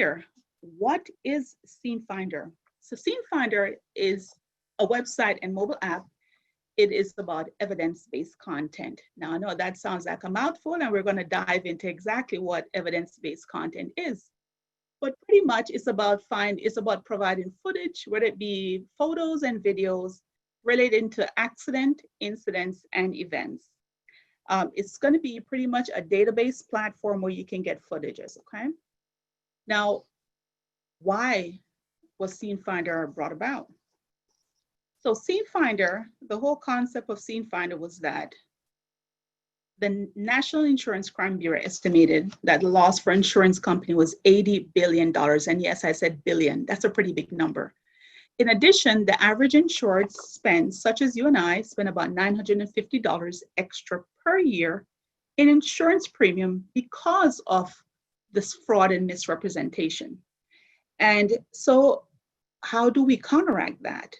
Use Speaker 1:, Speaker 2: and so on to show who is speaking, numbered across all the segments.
Speaker 1: Finder. What is Scene Finder? So Scene Finder is a website and mobile app. It is about evidence-based content. Now, I know that sounds like a mouthful, and we're going to dive into exactly what evidence-based content is. But pretty much it's about providing footage, whether it be photos and videos relating to accident, incidents, and events. It's going to be pretty much a database platform where you can get footages, okay? Now, why was Scene Finder brought about? So Scene Finder, the whole concept of Scene Finder was that the National Insurance Crime Bureau estimated that the loss for insurance company was $80 billion. And yes, I said billion, that's a pretty big number. In addition, the average insured spend, such as you and I, spend about $950 extra per year in insurance premium because of this fraud and misrepresentation. And so how do we counteract that?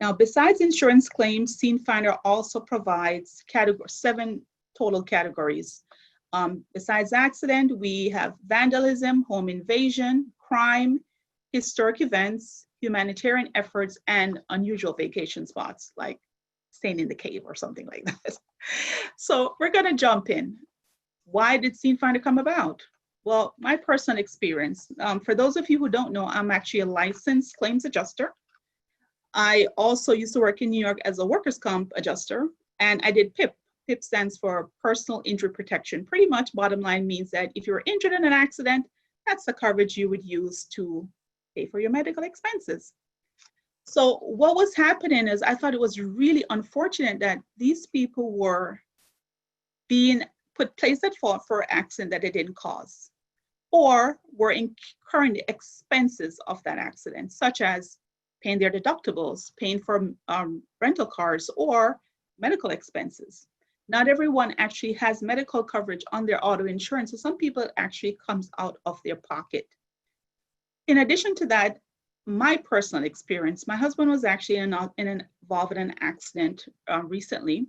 Speaker 1: Now, besides insurance claims, Scene Finder also provides 7 total categories. Besides accident, we have vandalism, home invasion, crime, historic events, humanitarian efforts, and unusual vacation spots, like staying in the cave or something like that. So we're gonna jump in. Why did Scene Finder come about? Well, my personal experience, for those of you who don't know, I'm actually a licensed claims adjuster. I also used to work in New York as a workers' comp adjuster, and I did PIP. PIP stands for Personal Injury Protection. Pretty much bottom line means that if you're injured in an accident, that's the coverage you would use to pay for your medical expenses. So what was happening is I thought it was really unfortunate that these people were being placed at fault for an accident that they didn't cause, or were incurring the expenses of that accident, such as paying their deductibles, paying for rental cars, or medical expenses. Not everyone actually has medical coverage on their auto insurance, so some people it actually comes out of their pocket. In addition to that, my personal experience, my husband was actually involved in an accident recently.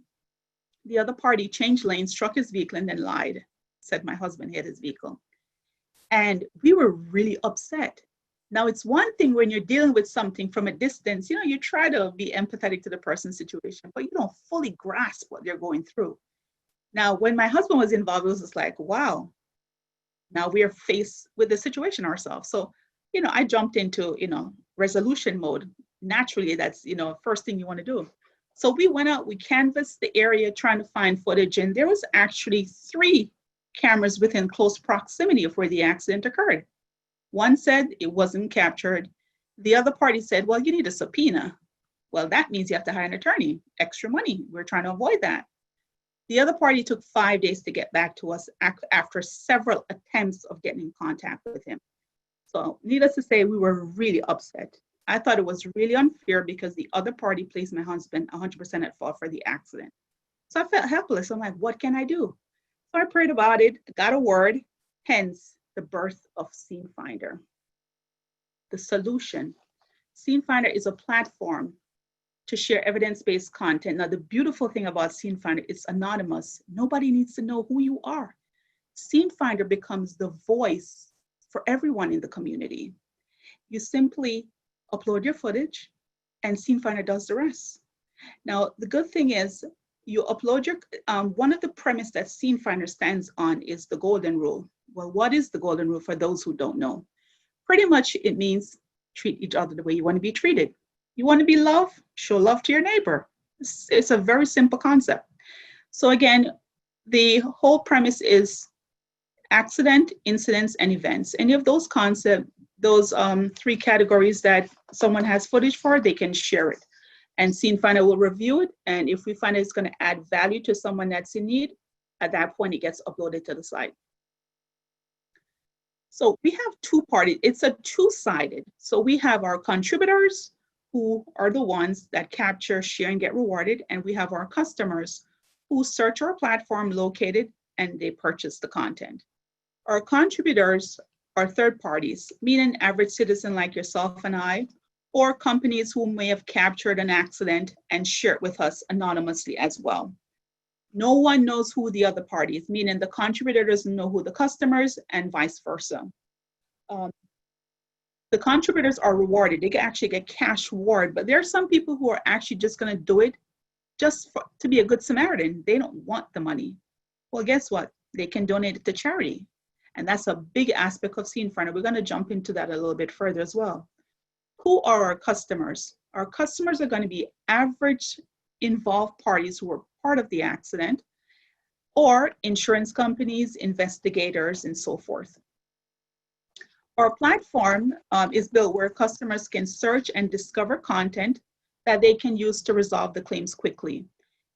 Speaker 1: The other party changed lanes, struck his vehicle, and then lied, said my husband hit his vehicle. And we were really upset. Now, it's one thing when you're dealing with something from a distance, you try to be empathetic to the person's situation, but you don't fully grasp what they're going through. Now, when my husband was involved, it was just like, wow, now we are faced with the situation ourselves. So, I jumped into, resolution mode. Naturally, that's, first thing you want to do. So we went out, we canvassed the area trying to find footage, and there was actually 3 cameras within close proximity of where the accident occurred. One said it wasn't captured. The other party said, well, you need a subpoena. Well, that means you have to hire an attorney, extra money. We're trying to avoid that. The other party took 5 days to get back to us after several attempts of getting in contact with him. So needless to say, we were really upset. I thought it was really unfair because the other party placed my husband 100% at fault for the accident. So I felt helpless. I'm like, what can I do? So I prayed about it, got a word, hence the birth of Scene Finder. The solution. Scene Finder is a platform to share evidence-based content. Now, the beautiful thing about Scene Finder is anonymous. Nobody needs to know who you are. Scene Finder becomes the voice for everyone in the community. You simply upload your footage and Scene Finder does the rest. Now, the good thing is you upload your, one of the premise that Scene Finder stands on is the golden rule. Well, what is the golden rule for those who don't know? Pretty much it means treat each other the way you want to be treated. You want to be loved? Show love to your neighbor. It's a very simple concept. So again, the whole premise is accident, incidents, and events. Any of those concepts, those 3 categories that someone has footage for, they can share it. And Scene Finder will review it. And if we find it's going to add value to someone that's in need, at that point, it gets uploaded to the site. So we have 2 parties. It's a 2-sided. So we have our contributors, who are the ones that capture, share, and get rewarded. And we have our customers who search our platform, locate it, and they purchase the content. Our contributors are third parties, meaning average citizen like yourself and I, or companies who may have captured an accident and share it with us anonymously as well. No one knows who the other party is, meaning the contributor doesn't know who the customers and vice versa. The contributors are rewarded. They can actually get cash reward, but there are some people who are actually just going to do it just to be a good Samaritan. They don't want the money. Well, guess what? They can donate it to charity. And that's a big aspect of Scene Finder. We're going to jump into that a little bit further as well. Who are our customers? Our customers are going to be average involved parties who were part of the accident, or insurance companies, investigators, and so forth. Our platform is built where customers can search and discover content that they can use to resolve the claims quickly.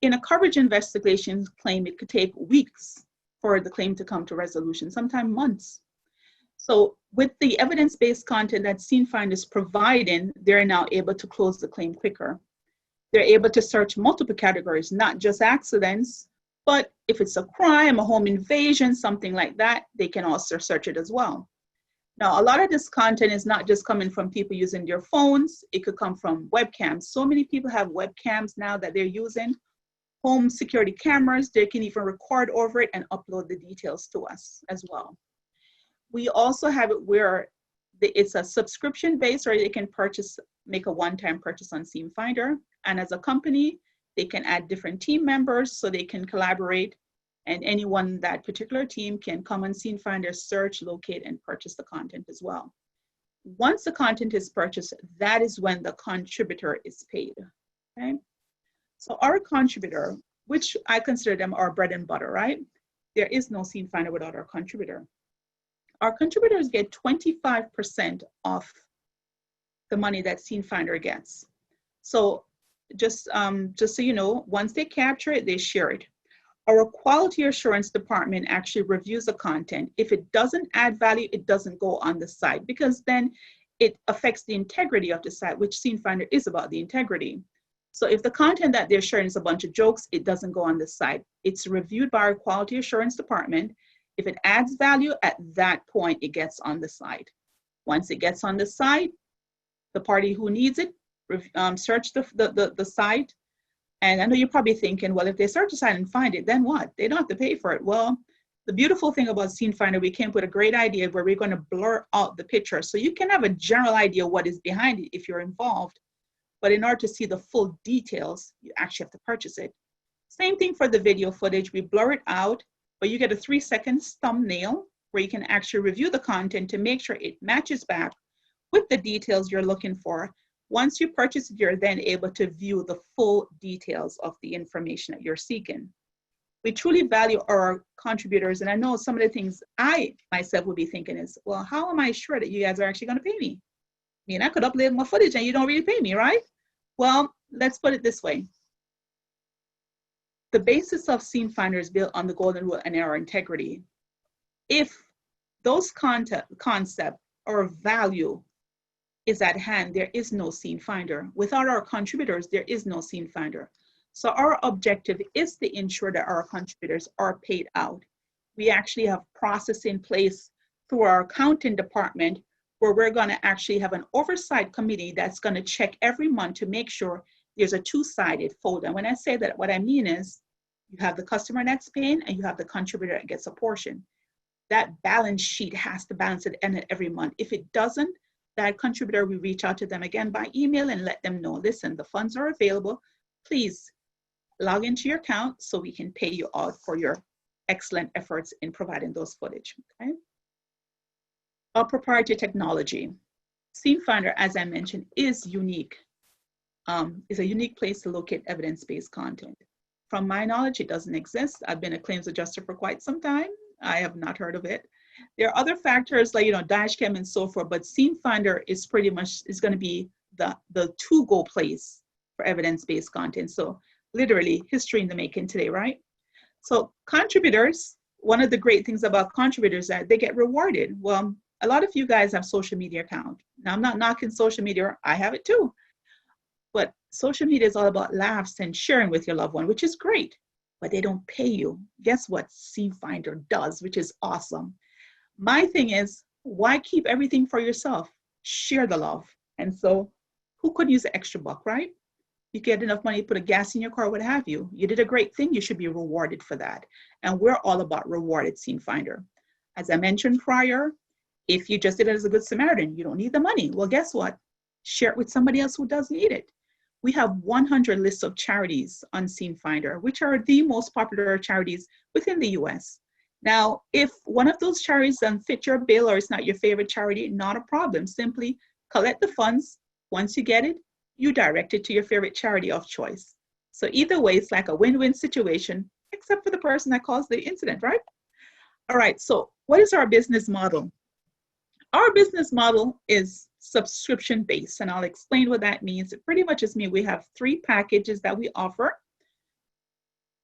Speaker 1: In a coverage investigation claim, it could take weeks for the claim to come to resolution, sometimes months. So with the evidence-based content that Scene Finder is providing, they're now able to close the claim quicker. They're able to search multiple categories, not just accidents, but if it's a crime, a home invasion, something like that, they can also search it as well. Now, a lot of this content is not just coming from people using their phones. It could come from webcams. So many people have webcams now that they're using. Home security cameras, they can even record over it and upload the details to us as well. We also have it where it's a subscription based, or they can make a one-time purchase on Scene Finder. And as a company, they can add different team members so they can collaborate, and anyone that particular team can come on Scene Finder, search, locate, and purchase the content as well. Once the content is purchased, that is when the contributor is paid, okay? So our contributor, which I consider them our bread and butter, right? There is no Scene Finder without our contributor. Our contributors get 25% off the money that Scene Finder gets. So just so you know, once they capture it, they share it. Our quality assurance department actually reviews the content. If it doesn't add value, it doesn't go on the site, because then it affects the integrity of the site, which Scene Finder is about, the integrity. So if the content that they're sharing is a bunch of jokes, it doesn't go on the site. It's reviewed by our quality assurance department. If it adds value, at that point, it gets on the site. Once it gets on the site, the party who needs it, search the site. And I know you're probably thinking, well, if they search the site and find it, then what? They don't have to pay for it. Well, the beautiful thing about Scene Finder, we came up with a great idea where we're going to blur out the picture. So you can have a general idea what is behind it if you're involved. But in order to see the full details, you actually have to purchase it. Same thing for the video footage. We blur it out, but you get a 3-second thumbnail where you can actually review the content to make sure it matches back with the details you're looking for. Once you purchase it, you're then able to view the full details of the information that you're seeking. We truly value our contributors, and I know some of the things I myself would be thinking is, well, how am I sure that you guys are actually going to pay me? I mean, I could upload my footage and you don't really pay me, right? Well, let's put it this way. The basis of Scene Finder is built on the golden rule and our integrity. If those concept or value is at hand, there is no Scene Finder. Without our contributors, there is no Scene Finder. So our objective is to ensure that our contributors are paid out. We actually have process in place through our accounting department where we're going to actually have an oversight committee that's going to check every month to make sure there's a two-sided fold. And when I say that, what I mean is you have the customer that's paying and you have the contributor that gets a portion. That balance sheet has to balance at the end of every month. If it doesn't, that contributor, we reach out to them again by email and let them know, listen, the funds are available. Please log into your account so we can pay you out for your excellent efforts in providing those footage, okay? Our proprietary technology. Scene Finder, as I mentioned, is unique. Is a unique place to locate evidence-based content. From my knowledge, it doesn't exist. I've been a claims adjuster for quite some time. I have not heard of it. There are other factors like, dashcam and so forth, but Scene Finder is pretty much, is going to be the to-go place for evidence-based content. So literally history in the making today, right? So contributors, one of the great things about contributors is that they get rewarded. Well, a lot of you guys have social media account. Now I'm not knocking social media, I have it too. But social media is all about laughs and sharing with your loved one, which is great, but they don't pay you. Guess what Scene Finder does, which is awesome. My thing is, why keep everything for yourself? Share the love. And so who could use an extra buck, right? You get enough money to put a gas in your car, what have you. You did a great thing, you should be rewarded for that. And we're all about rewarded Scene Finder. As I mentioned prior, If you just did it as a good Samaritan, you don't need the money. Well, guess what? Share it with somebody else who does need it. We have 100 lists of charities on Scene Finder, which are the most popular charities within the US. Now, if one of those charities doesn't fit your bill or it's not your favorite charity, not a problem. Simply collect the funds. Once you get it, you direct it to your favorite charity of choice. So either way, it's like a win-win situation, except for the person that caused the incident, right? All right, so what is our business model? Our business model is subscription-based, and I'll explain what that means. It pretty much just means we have 3 packages that we offer: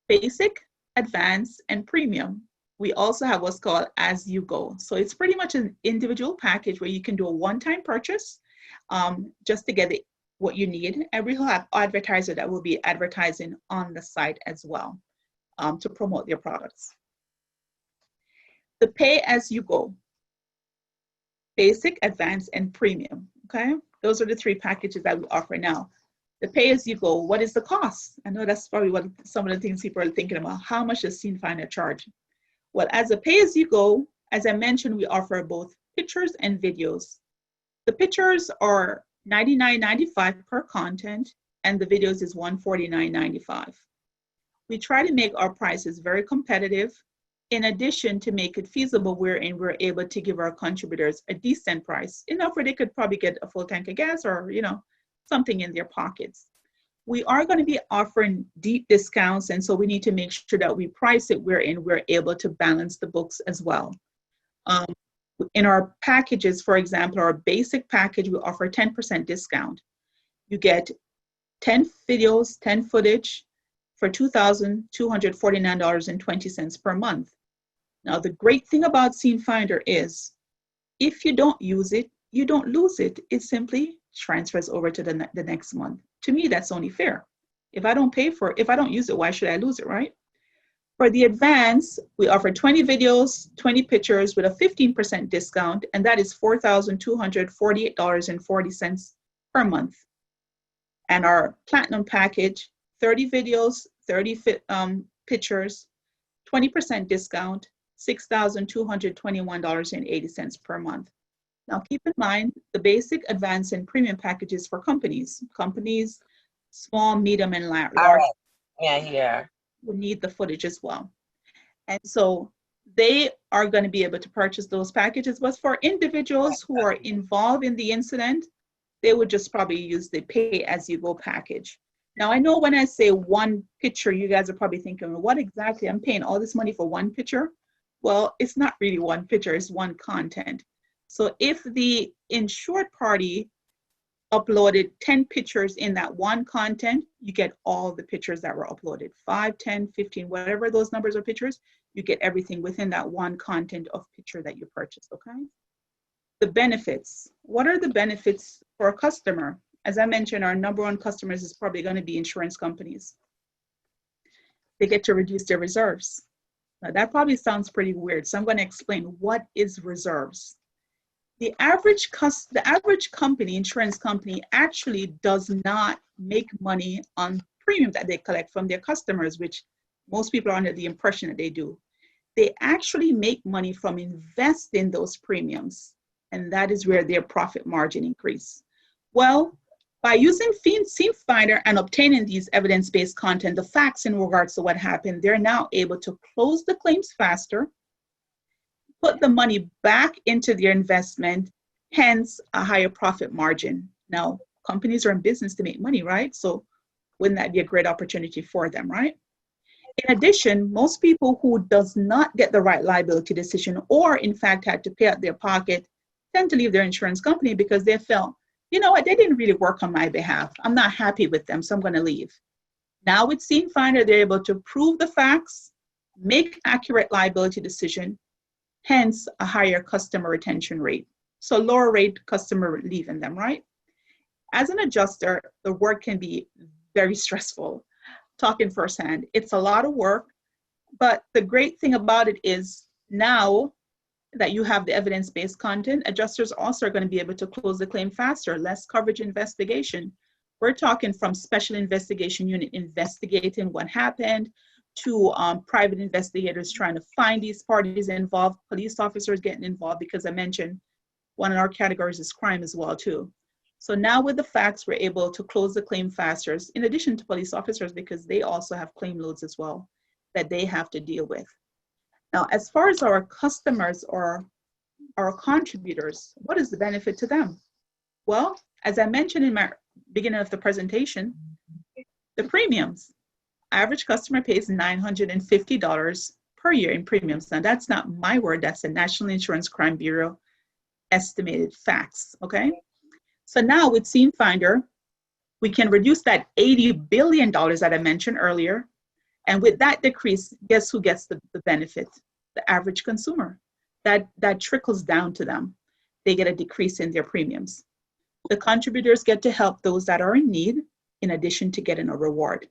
Speaker 1: basic, advanced, and premium. We also have what's called as you go. So it's pretty much an individual package where you can do a one-time purchase just to get what you need. And we'll have advertiser that will be advertising on the site as well to promote their products. The pay as you go: basic, advanced, and premium, okay? Those are the 3 packages that we offer now. The pay as you go, what is the cost? I know that's probably what some of the things people are thinking about. How much does Scene Finder charge? Well, as a pay as you go, as I mentioned, we offer both pictures and videos. The pictures are $99.95 per content, and the videos is $149.95. We try to make our prices very competitive. In addition, to make it feasible, we're able to give our contributors a decent price, enough where they could probably get a full tank of gas or, you know, something in their pockets. We are going to be offering deep discounts, and so we need to make sure that we price it wherein we're able to balance the books as well. In our packages, for example, our basic package, we offer 10% discount. You get 10 videos, 10 footage for $2,249.20 per month. Now, the great thing about Scene Finder is if you don't use it, you don't lose it. It simply transfers over to the next month. To me, that's only fair. If I don't pay for it, if I don't use it, why should I lose it, right? For the advance, we offer 20 videos, 20 pictures with a 15% discount, and that is $4,248.40 per month. And our platinum package, 30 videos, 30 pictures, 20% discount, $6,221.80 per month. Now keep in mind, the basic, advanced, and premium packages for companies, small, medium, and large.
Speaker 2: Yeah.
Speaker 1: Will need the footage as well. And so they are going to be able to purchase those packages. But for individuals who are involved in the incident, they would just probably use the pay as you go package. Now, I know when I say one picture, you guys are probably thinking, well, what exactly? I'm paying all this money for one picture? Well, it's not really one picture, it's one content. So if the insured party uploaded 10 pictures in that one content, you get all the pictures that were uploaded, 5, 10, 15, whatever those numbers of pictures, you get everything within that one content of picture that you purchased, okay? The benefits. What are the benefits for a customer? As I mentioned, our number 1 customers is probably going to be insurance companies. They get to reduce their reserves. Now that probably sounds pretty weird, so I'm going to explain what is reserves. The average company, insurance company, actually does not make money on premium that they collect from their customers, which most people are under the impression that they do. They actually make money from investing those premiums, and that is where their profit margin increase. Well, by using Scene Finder and obtaining these evidence-based content, the facts in regards to what happened, they're now able to close the claims faster, put the money back into their investment, hence a higher profit margin. Now, companies are in business to make money, right? So wouldn't that be a great opportunity for them, right? In addition, most people who does not get the right liability decision or in fact had to pay out their pocket tend to leave their insurance company because they felt, you know what, they didn't really work on my behalf. I'm not happy with them, so I'm going to leave. Now with Scene Finder, they're able to prove the facts, make accurate liability decision, hence a higher customer retention rate. So lower rate customer leaving them, right? As an adjuster, the work can be very stressful. Talking firsthand, it's a lot of work, but the great thing about it is now that you have the evidence-based content, adjusters also are going to be able to close the claim faster, less coverage investigation. We're talking from special investigation unit investigating what happened to private investigators trying to find these parties involved, police officers getting involved, because I mentioned One of our categories is crime as well too. So now with the facts, we're able to close the claim faster, in addition to police officers, because they also have claim loads as well that they have to deal with. Now, as far as our customers or our contributors, what is the benefit to them? Well, as I mentioned in my beginning of the presentation, the premiums. Average customer pays $950 per year in premiums. Now, that's not my word, that's the National Insurance Crime Bureau estimated facts, okay? So now with Scene Finder, we can reduce that $80 billion that I mentioned earlier. And with that decrease, guess who gets the benefit? The average consumer. That trickles down to them. They get a decrease in their premiums. The contributors get to help those that are in need, in addition to getting a reward.